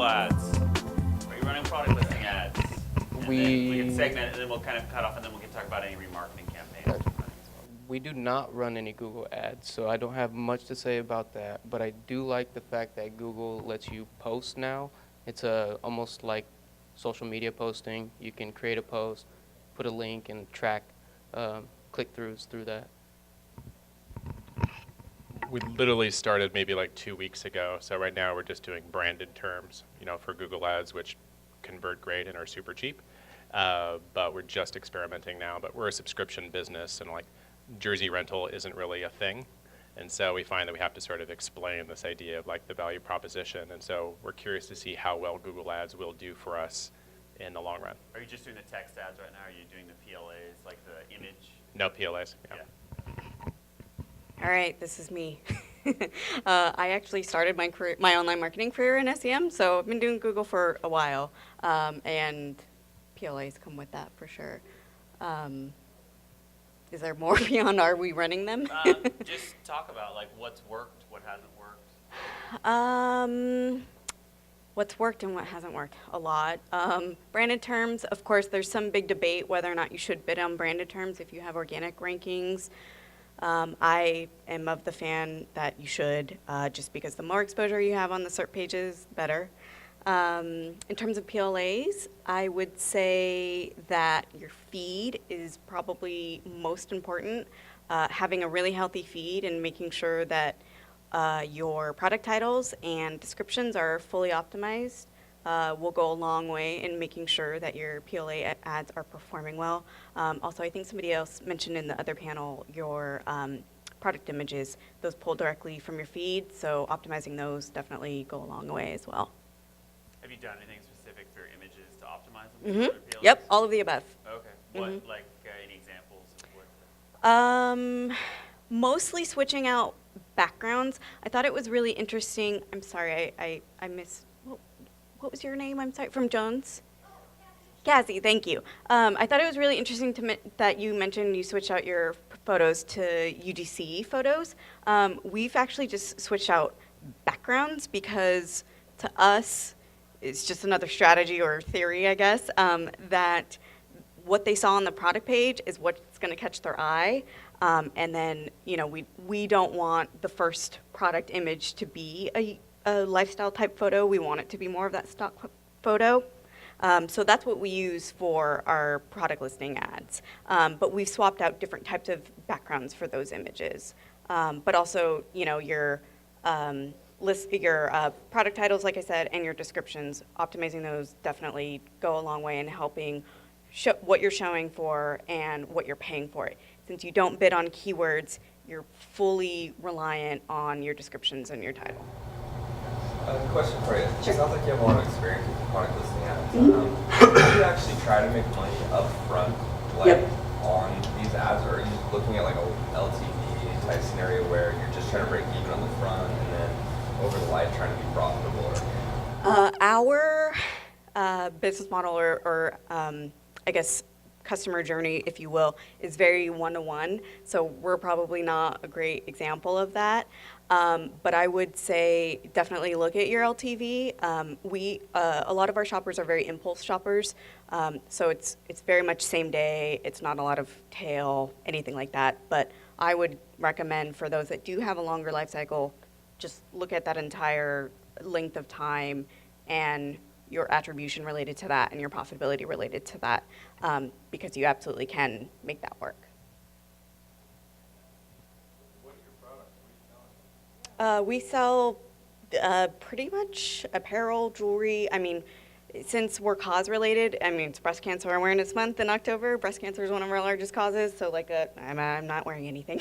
ads? Are you running product listing ads? And we can segment it, and then we'll kind of cut off, and then we can talk about any remarketing campaigns. Right. We do not run any Google ads, so I don't have much to say about that. But I do like the fact that Google lets you post now. It's almost like social media posting. You can create a post, put a link, and track click-throughs through that. We literally started maybe like 2 weeks ago. So right now we're just doing branded terms, for Google Ads, which convert great and are super cheap. But we're just experimenting now. But we're a subscription business, and like jersey rental isn't really a thing. And so we find that we have to sort of explain this idea of like the value proposition. And so we're curious to see how well Google Ads will do for us in the long run. Are you just doing the text ads right now? Are you doing the PLAs, like the image? No PLAs. Yeah. All right, this is me. I actually started my online marketing career in SEM, so I've been doing Google for a while, and PLAs come with that for sure. Is there more beyond are we running them? Just talk about like what's worked, what hasn't worked. What's worked and what hasn't worked? A lot. Branded terms, of course, there's some big debate whether or not you should bid on branded terms if you have organic rankings. I am of the fan that you should, just because the more exposure you have on the SERP pages, better. In terms of PLAs, I would say that your feed is probably most important. Having a really healthy feed and making sure that your product titles and descriptions are fully optimized will go a long way in making sure that your PLA ads are performing well. Also, I think somebody else mentioned in the other panel your product images. Those pull directly from your feed, so optimizing those definitely go a long way as well. Have you done anything specific for your images to optimize them? Mm-hmm. For PLAs? Yep, all of the above. Okay. What, Mhm. like, any examples of what? Mostly switching out backgrounds. I thought it was really interesting. I'm sorry, I missed. What was your name? I'm sorry, from Jones? Cassie, thank you. I thought it was really interesting that you mentioned you switched out your photos to UGC photos. We've actually just switched out backgrounds because to us, it's just another strategy or theory, I guess, that what they saw on the product page is what's going to catch their eye. And then, we don't want the first product image to be a lifestyle type photo. We want it to be more of that stock photo. So that's what we use for our product listing ads. But we've swapped out different types of backgrounds for those images. But also, your product titles, like I said, and your descriptions, optimizing those definitely go a long way in helping what you're showing for and what you're paying for it. Since you don't bid on keywords, you're fully reliant on your descriptions and your title. Question for you. It sounds like you have a lot of experience with product listing ads. Mm-hmm. Do you actually try to make money up front, on these ads, or are you looking at like a LTV type scenario where you're just trying to break even on the front and then over the life trying to be profitable? Our business model or I guess customer journey, if you will, is very one-to-one. So we're probably not a great example of that. But I would say definitely look at your LTV. A lot of our shoppers are very impulse shoppers. So it's very much same day. It's not a lot of tail, anything like that. But I would recommend for those that do have a longer life cycle, just look at that entire length of time and your attribution related to that and your profitability related to that, because you absolutely can make that work. What are your products? What are you selling? We sell pretty much apparel, jewelry. I mean, since we're cause related, it's Breast Cancer Awareness Month in October. Breast cancer is one of our largest causes, so I'm not wearing anything.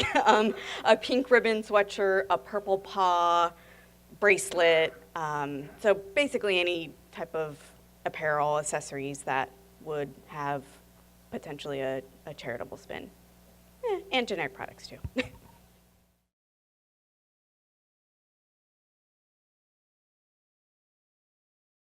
A pink ribbon sweatshirt, a purple paw bracelet. So basically any type of apparel, accessories that would have potentially a charitable spin. And generic products too.